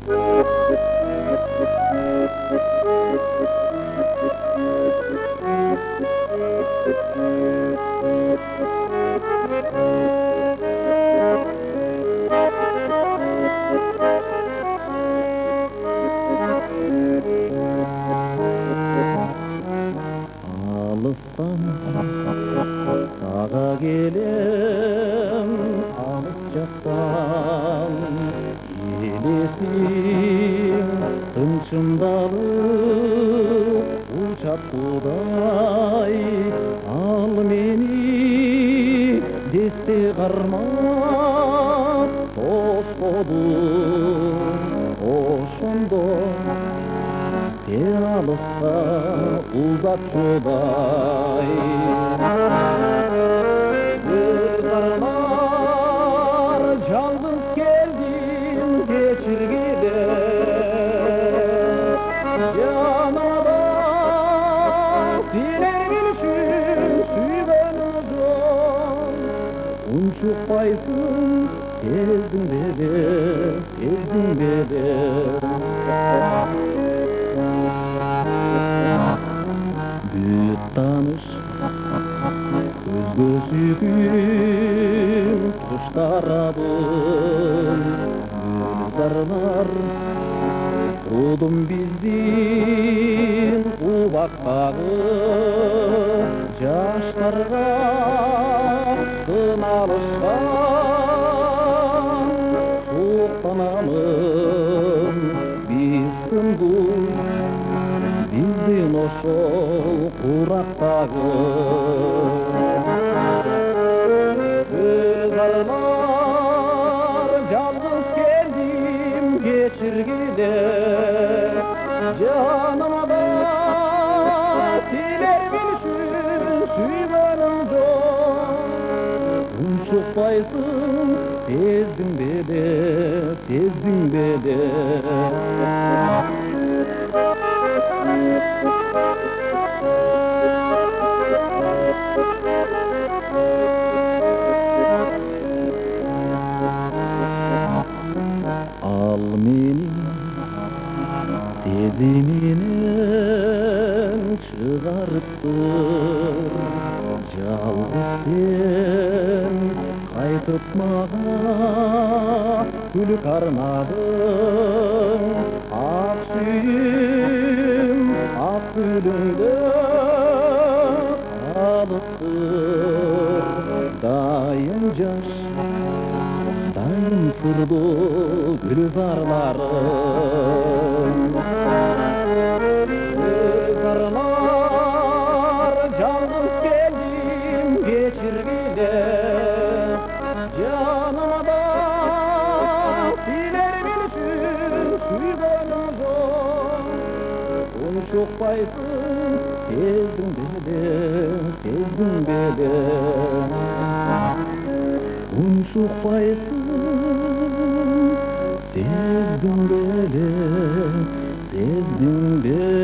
Алыстан сага келем, алыс жактан элесиң тынчымдалып учат Кудай. Ал мени десте кармап тоскодум, ошондо те алыска узат Кудай. Кызлар жалгыз келдим кечиргиле, жанымда силер үчүн сүйгөнүм жок. Унчукпайсың сездиң беле, сездиң беле. Бүт таныш көзгө сүйгүм туштарабын, гүлзарлар тудум биздин убактагы жаштарга кыналышкан. Суктанамын биз кымдуу биздин ошол курактагы. Кызлар жалгыз келдим кечиргиле, жанымда силер үчүн сүйгөнүм жок. Унчукпайсың сездиң беле, сездиң беле. Ал мени сезиминен чыгарыптыр, жалгыз сен кайтып мага күлүп кармадың. Ак сүйүм ак гүлүңдө калыптыр, дайым жаш дайым сырдуу гүлзарларым. Кызлар жалгыз келдим кечиргиле, жанымда силер үчүн сүйгөнүм жок. Унчукпайсың сездиң беле, сездиң беле. Унчукпайсың сездиң беле, сездиң беле.